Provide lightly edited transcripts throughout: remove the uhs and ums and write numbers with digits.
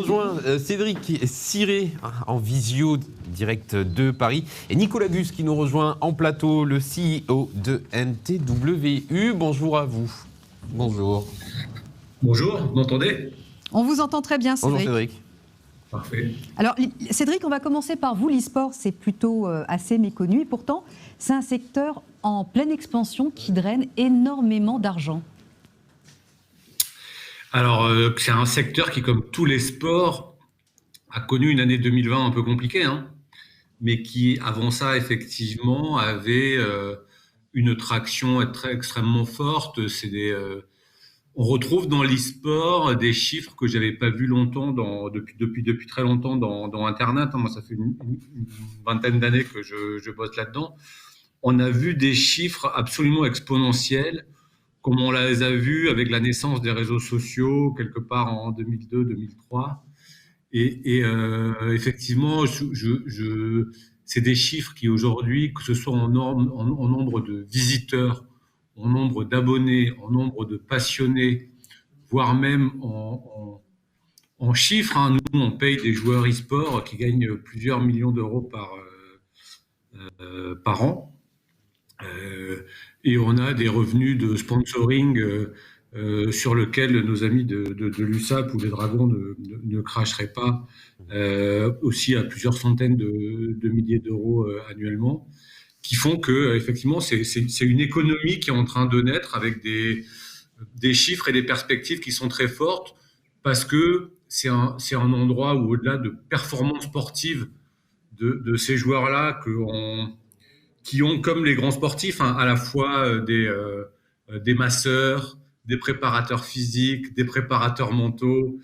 rejoint Cédric Siré en visio direct de Paris et Nicolas Gus qui nous rejoint en plateau, le CEO de NTWU. Bonjour à vous. Bonjour. Bonjour, vous m'entendez ? On vous entend très bien, Cédric. Bonjour Cédric. Parfait. Alors Cédric, on va commencer par vous. L'e-sport, c'est plutôt assez méconnu et pourtant, c'est un secteur en pleine expansion qui draine énormément d'argent. Alors, c'est un secteur qui, comme tous les sports, a connu une année 2020 un peu compliquée, mais qui, avant ça, effectivement, avait une traction extrêmement forte. On retrouve dans l'e-sport des chiffres que j'avais pas vus longtemps depuis très longtemps dans Internet. Moi, ça fait une vingtaine d'années que je bosse là-dedans. On a vu des chiffres absolument exponentiels, comme on les a vus avec la naissance des réseaux sociaux, quelque part en 2002-2003. Et effectivement, c'est des chiffres qui aujourd'hui, que ce soit en nombre de visiteurs, en nombre d'abonnés, en nombre de passionnés, voire même en chiffres. Nous, on paye des joueurs e-sport qui gagnent plusieurs millions d'euros par an. Et on a des revenus de sponsoring sur lesquels nos amis de l'USAP ou les Dragons ne cracheraient pas, aussi à plusieurs centaines de milliers d'euros annuellement, qui font que effectivement c'est une économie qui est en train de naître avec des chiffres et des perspectives qui sont très fortes, parce que c'est un endroit où, au-delà de performances sportives de ces joueurs-là qui ont, comme les grands sportifs, à la fois des masseurs, des préparateurs physiques, des préparateurs mentaux,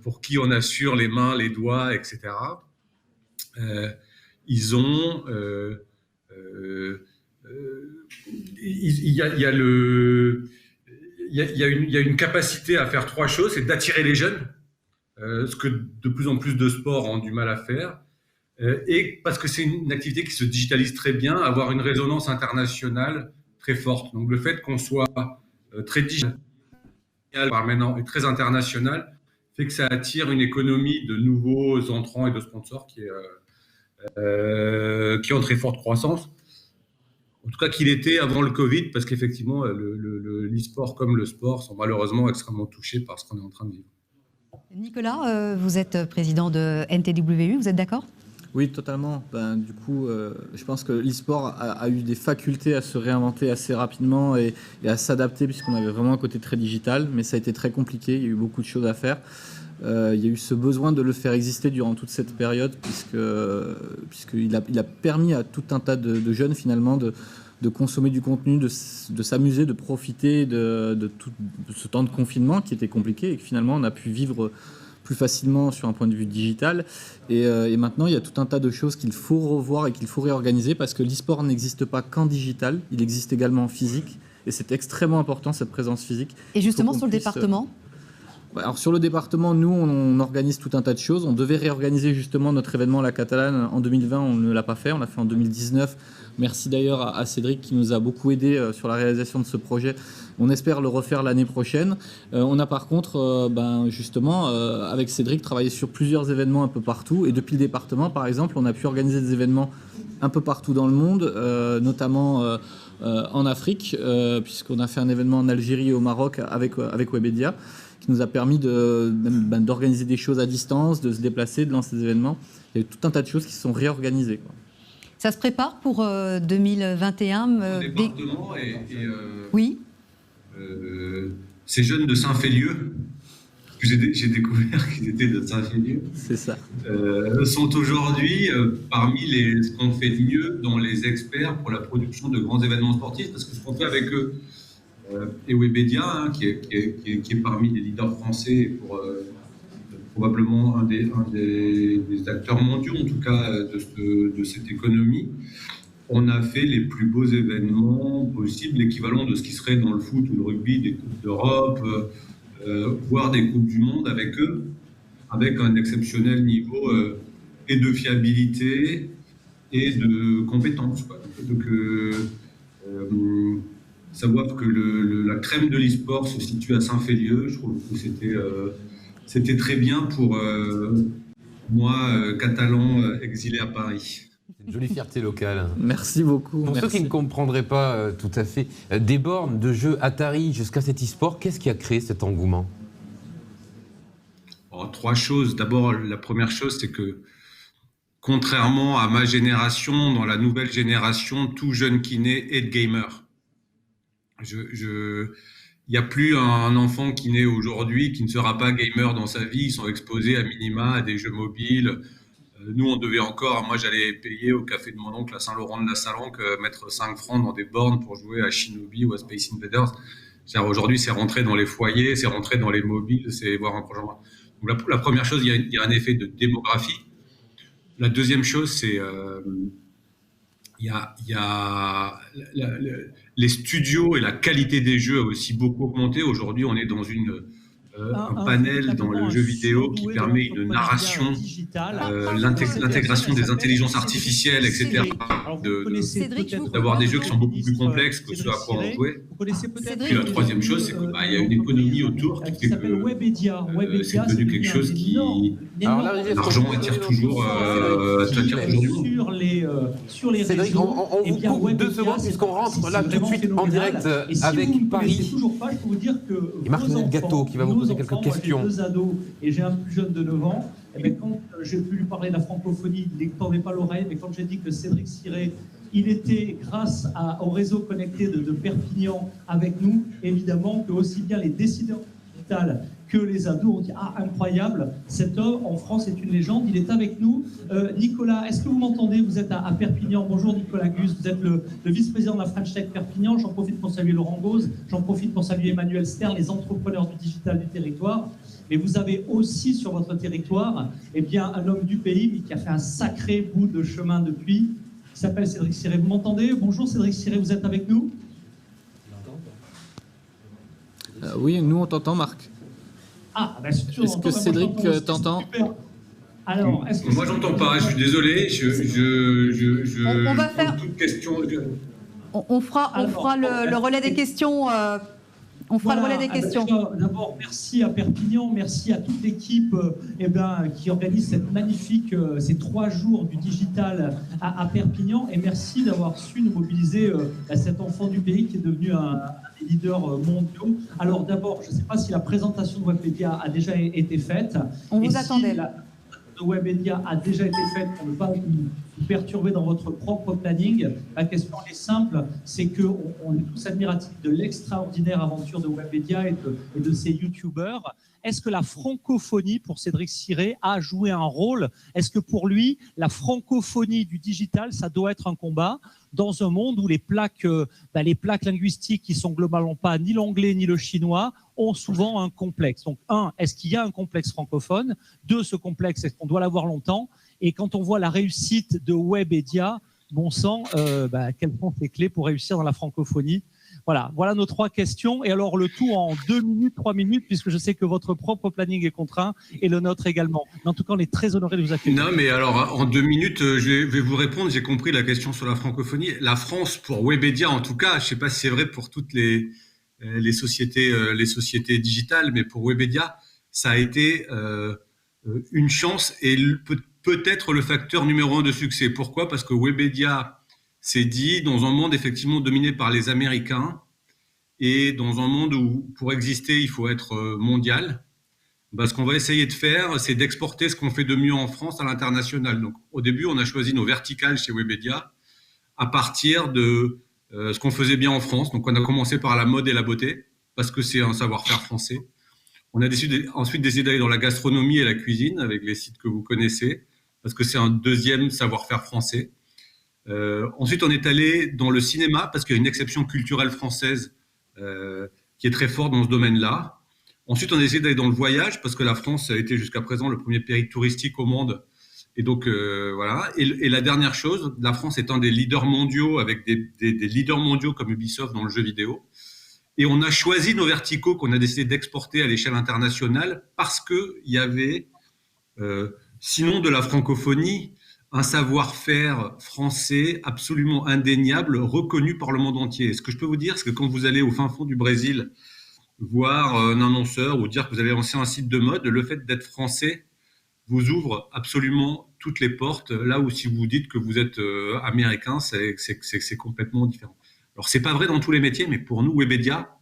pour qui on assure les mains, les doigts, etc. Ils ont... il y a une capacité à faire trois choses, c'est d'attirer les jeunes, ce que de plus en plus de sports ont du mal à faire, et parce que c'est une activité qui se digitalise très bien, avoir une résonance internationale très forte. Donc le fait qu'on soit très digital maintenant et très international fait que ça attire une économie de nouveaux entrants et de sponsors qui est en très forte croissance. En tout cas qu'il était avant le Covid, parce qu'effectivement l'e-sport comme le sport sont malheureusement extrêmement touchés par ce qu'on est en train de vivre. Nicolas, vous êtes président de NTWU, vous êtes d'accord ? Oui, totalement. Du coup, je pense que l'e-sport a eu des facultés à se réinventer assez rapidement et à s'adapter, puisqu'on avait vraiment un côté très digital, mais ça a été très compliqué, il y a eu beaucoup de choses à faire. Il y a eu ce besoin de le faire exister durant toute cette période, puisqu'il a permis à tout un tas de jeunes finalement de consommer du contenu, de s'amuser, de profiter de tout ce temps de confinement qui était compliqué et que finalement on a pu vivre plus facilement sur un point de vue digital. Et maintenant, il y a tout un tas de choses qu'il faut revoir et qu'il faut réorganiser, parce que l'e-sport n'existe pas qu'en digital, il existe également en physique. Et c'est extrêmement important, cette présence physique. Et justement, sur le département ? Alors sur le département, nous, on organise tout un tas de choses. On devait réorganiser justement notre événement La Catalane en 2020, on ne l'a pas fait, on l'a fait en 2019. Merci d'ailleurs à Cédric qui nous a beaucoup aidé sur la réalisation de ce projet. On espère le refaire l'année prochaine. On a par contre, justement, avec Cédric, travaillé sur plusieurs événements un peu partout. Et depuis le département, par exemple, on a pu organiser des événements un peu partout dans le monde, notamment en Afrique, puisqu'on a fait un événement en Algérie et au Maroc avec Webedia, qui nous a permis d'organiser des choses à distance, de se déplacer, de lancer des événements. Il y a eu tout un tas de choses qui se sont réorganisées, quoi. Ça se prépare pour 2021 Mon département Oui. Ces jeunes de Saint-Félieu, que j'ai découvert qu'ils étaient de Saint-Félieu, c'est ça, sont aujourd'hui parmi ce qu'on fait de mieux dans les experts pour la production de grands événements sportifs, parce que ce qu'on fait avec eux, et Webedia, qui est parmi les leaders français pour probablement un des acteurs mondiaux, en tout cas, de cette économie. On a fait les plus beaux événements possibles, l'équivalent de ce qui serait dans le foot ou le rugby, des Coupes d'Europe, voire des Coupes du Monde avec eux, avec un exceptionnel niveau et de fiabilité et de compétences, quoi. Donc, savoir que la crème de l'e-sport se situe à Saint-Félieu, je trouve que c'était c'était très bien pour moi, catalan exilé à Paris. C'est une jolie fierté locale. Merci beaucoup. Pour ceux qui ne comprendraient pas tout à fait, des bornes de jeux Atari jusqu'à cet e-sport, qu'est-ce qui a créé cet engouement ? Alors, 3 choses. D'abord, la première chose, c'est que contrairement à ma génération, dans la nouvelle génération, tout jeune qui naît est gamer. Il n'y a plus un enfant qui naît aujourd'hui qui ne sera pas gamer dans sa vie. Ils sont exposés à minima à des jeux mobiles. Nous, on devait encore, moi j'allais payer au café de mon oncle à Saint-Laurent-de-la-Salanque, mettre 5 francs dans des bornes pour jouer à Shinobi ou à Space Invaders. Aujourd'hui, c'est rentré dans les foyers, c'est rentré dans les mobiles, c'est voir un projet. Donc la première chose, il y a un effet de démographie. La deuxième chose, c'est les studios et la qualité des jeux a aussi beaucoup augmenté. Aujourd'hui, on est dans un panel dans le jeu vidéo qui permet une narration, l'intégration des intelligences artificielles, etc. D'avoir des jeux qui sont beaucoup plus complexes que ceux à quoi on jouait. Puis la troisième chose, c'est qu'il y a une économie autour qui fait que c'est devenu quelque chose qui... L'argent attire toujours Cédric, on vous coupe 2 secondes puisqu'on rentre là tout de suite en direct avec Paris. Et Marc Gâteau qui va vous poser quelques questions. J'ai 2 ados et j'ai un plus jeune de 9 ans. Et bien, quand j'ai pu lui parler de la francophonie, il ne tendait pas l'oreille. Mais quand j'ai dit que Cédric Siré, il était grâce au réseau connecté de Perpignan avec nous, évidemment que aussi bien les décideurs digitales que les ados ont dit « Ah, incroyable, cet homme en France est une légende, il est avec nous. » Nicolas, est-ce que vous m'entendez? Vous êtes à Perpignan. Bonjour Nicolas Gus, vous êtes le vice-président de la French Tech Perpignan. J'en profite pour saluer Laurent Gauze, j'en profite pour saluer Emmanuel Stern, les entrepreneurs du digital du territoire. Mais vous avez aussi sur votre territoire un homme du pays, mais qui a fait un sacré bout de chemin depuis, qui s'appelle Cédric Siré. Vous m'entendez? Bonjour Cédric Siré, vous êtes avec nous? Oui, nous on t'entend, Marc. Ah, ben, est-ce que Cédric t'entend? Alors, moi, j'entends pas. Je suis désolé. On va faire toute question. On fera le relais des questions. On fera le relais des questions. D'abord, merci à Perpignan, merci à toute l'équipe qui organise cette magnifique, ces 3 jours du digital à Perpignan, et merci d'avoir su nous mobiliser cet enfant du pays qui est devenu un des leaders mondiaux. Alors d'abord, je ne sais pas si la présentation de Webedia a déjà été faite. On vous attendait. Si la de Webedia a déjà été faite pour ne pas vous perturber dans votre propre planning. La question est simple, c'est qu'on est tous admiratifs de l'extraordinaire aventure de Webedia et de ses youtubeurs. Est-ce que la francophonie, pour Cédric Siré, a joué un rôle? Est-ce que pour lui, la francophonie du digital, ça doit être un combat dans un monde où les plaques linguistiques qui sont globalement pas ni l'anglais ni le chinois ont souvent un complexe? Donc, 1, est-ce qu'il y a un complexe francophone? 2, ce complexe, est-ce qu'on doit l'avoir longtemps? Et quand on voit la réussite de Webedia, bon sang, quelles sont les clés pour réussir dans la francophonie? Voilà nos 3 questions. Et alors, le tout en 2 minutes, 3 minutes, puisque je sais que votre propre planning est contraint et le nôtre également. Mais en tout cas, on est très honorés de vous accueillir. Non, mais alors, en 2 minutes, je vais vous répondre. J'ai compris la question sur la francophonie. La France, pour Webedia, en tout cas, je ne sais pas si c'est vrai pour toutes les sociétés digitales, mais pour Webedia, ça a été une chance et peut-être le facteur numéro 1 de succès. Pourquoi? Parce que Webedia s'est dit, dans un monde effectivement dominé par les Américains et dans un monde où pour exister il faut être mondial, ce qu'on va essayer de faire, c'est d'exporter ce qu'on fait de mieux en France à l'international. Donc au début, on a choisi nos verticales chez Webedia à partir de ce qu'on faisait bien en France. Donc on a commencé par la mode et la beauté parce que c'est un savoir-faire français. On a ensuite décidé d'aller dans la gastronomie et la cuisine avec les sites que vous connaissez parce que c'est un deuxième savoir-faire français. Ensuite, on est allé dans le cinéma parce qu'il y a une exception culturelle française qui est très forte dans ce domaine-là. Ensuite, on a essayé d'aller dans le voyage parce que la France a été jusqu'à présent le premier pays touristique au monde. Et donc, voilà. Et la dernière chose, la France est un des leaders mondiaux avec des leaders mondiaux comme Ubisoft dans le jeu vidéo. Et on a choisi nos verticaux qu'on a décidé d'exporter à l'échelle internationale parce qu'il y avait, sinon de la francophonie, un savoir-faire français absolument indéniable, reconnu par le monde entier. Ce que je peux vous dire, c'est que quand vous allez au fin fond du Brésil voir un annonceur ou dire que vous avez lancé un site de mode, le fait d'être français vous ouvre absolument toutes les portes, là où si vous dites que vous êtes américain, c'est complètement différent. Alors, c'est pas vrai dans tous les métiers, mais pour nous, Webedia,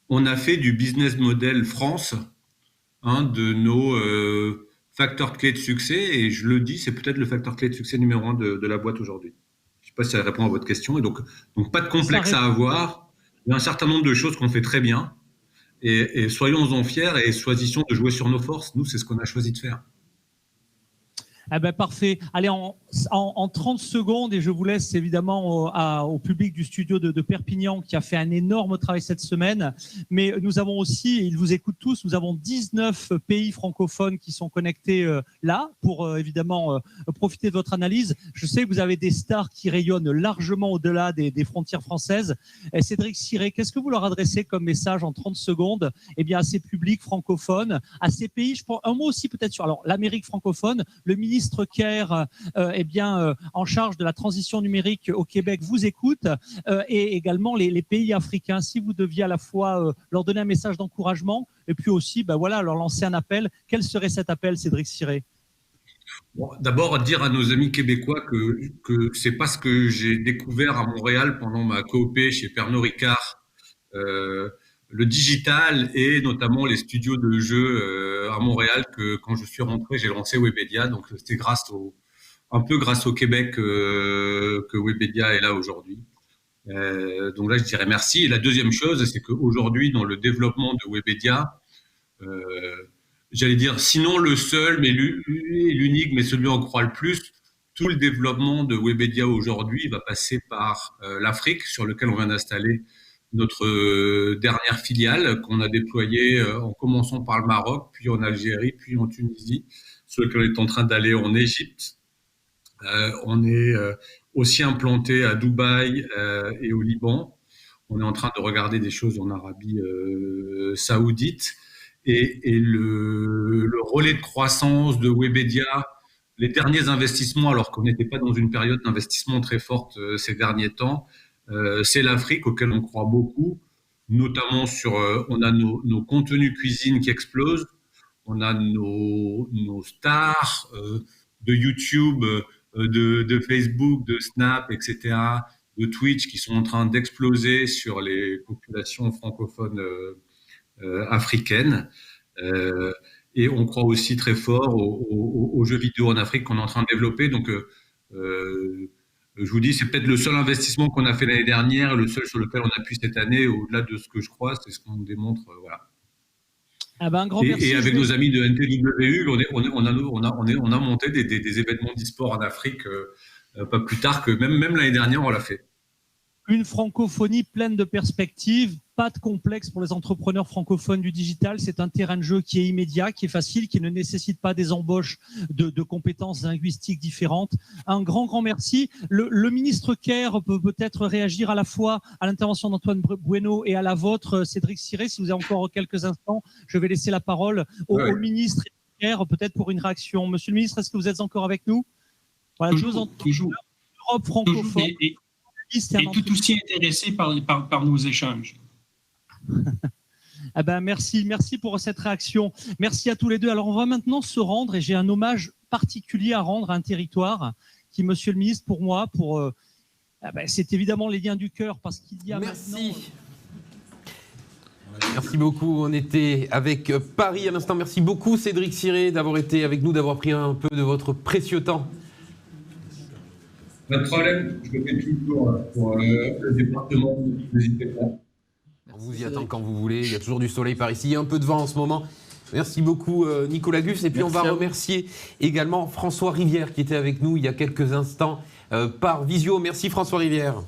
on a fait du business model France un de nos facteurs clés de succès, et je le dis, c'est peut-être le facteur clé de succès numéro 1 de la boîte aujourd'hui. Je ne sais pas si ça répond à votre question, et donc pas de complexe à avoir. Il y a un certain nombre de choses qu'on fait très bien, et soyons-en fiers et choisissons de jouer sur nos forces. Nous, c'est ce qu'on a choisi de faire. Ah ben parfait. Allez, en 30 secondes, et je vous laisse évidemment au public du studio de Perpignan qui a fait un énorme travail cette semaine. Mais nous avons aussi, et ils vous écoutent tous, nous avons 19 pays francophones qui sont connectés là pour évidemment profiter de votre analyse. Je sais que vous avez des stars qui rayonnent largement au-delà des frontières françaises. Et Cédric Siré, qu'est-ce que vous leur adressez comme message en 30 secondes à ces publics francophones, à ces pays? Je prends un mot aussi peut-être sur l'Amérique francophone. Le ministre Kerr, en charge de la transition numérique au Québec, vous écoute, et également les pays africains. Si vous deviez à la fois leur donner un message d'encouragement et puis aussi leur lancer un appel, quel serait cet appel, Cédric Siré? Bon, d'abord, dire à nos amis québécois que c'est pas ce que j'ai découvert à Montréal pendant ma coop chez Pernod Ricard. Le digital et notamment les studios de jeux à Montréal, que quand je suis rentré, j'ai lancé Webedia. Donc c'était un peu grâce au Québec que Webedia est là aujourd'hui. Donc là, je dirais merci. Et la deuxième chose, c'est qu'aujourd'hui, dans le développement de Webedia, j'allais dire, sinon le seul, mais l'unique, mais celui où on croit le plus, tout le développement de Webedia aujourd'hui va passer par l'Afrique, sur lequel on vient d'installer notre dernière filiale qu'on a déployée en commençant par le Maroc, puis en Algérie, puis en Tunisie, sur lequel on est en train d'aller en Égypte. On est aussi implanté à Dubaï et au Liban. On est en train de regarder des choses en Arabie saoudite. Et le relais de croissance de Webedia, les derniers investissements, alors qu'on n'était pas dans une période d'investissement très forte ces derniers temps, c'est l'Afrique auquel on croit beaucoup, notamment on a nos contenus cuisine qui explosent, on a nos stars de YouTube, de Facebook, de Snap, etc., de Twitch qui sont en train d'exploser sur les populations francophones africaines. Et on croit aussi très fort aux jeux vidéo en Afrique qu'on est en train de développer. Donc, je vous dis, c'est peut-être le seul investissement qu'on a fait l'année dernière, le seul sur lequel on appuie cette année. Au-delà de ce que je crois, c'est ce qu'on démontre. Voilà. Un grand merci. Et avec nos amis de NTWU, on a monté des événements d'e-sport en Afrique pas plus tard que même l'année dernière, on l'a fait. Une francophonie pleine de perspectives, pas de complexe pour les entrepreneurs francophones du digital. C'est un terrain de jeu qui est immédiat, qui est facile, qui ne nécessite pas des embauches de compétences linguistiques différentes. Un grand merci. Le ministre Kerr peut peut-être réagir à la fois à l'intervention d'Antoine Bueno et à la vôtre, Cédric Siré. Si vous avez encore quelques instants, je vais laisser la parole au ministre Kerr, peut-être pour une réaction. Monsieur le ministre, est-ce que vous êtes encore avec nous? Voilà, toujours. Europe francophone. Et tout aussi intéressé par nos échanges. Merci pour cette réaction. Merci à tous les deux. Alors, on va maintenant se rendre, et j'ai un hommage particulier à rendre à un territoire qui, monsieur le ministre, pour moi, c'est évidemment les liens du cœur, parce qu'il y a Merci beaucoup. On était avec Paris à l'instant. Merci beaucoup, Cédric Siré, d'avoir été avec nous, d'avoir pris un peu de votre précieux temps. Pas de problème, je le fais toujours pour le département. N'hésitez pas. On vous y attend quand vous voulez. Il y a toujours du soleil par ici. Il y a un peu de vent en ce moment. Merci beaucoup, Nicolas Gus. Et puis, on va remercier également François Rivière qui était avec nous il y a quelques instants par visio. Merci, François Rivière.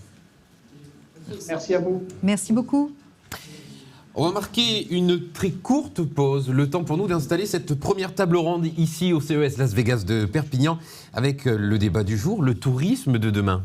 Merci à vous. Merci beaucoup. On va marquer une très courte pause, le temps pour nous d'installer cette première table ronde ici au CES Las Vegas de Perpignan avec le débat du jour, le tourisme de demain.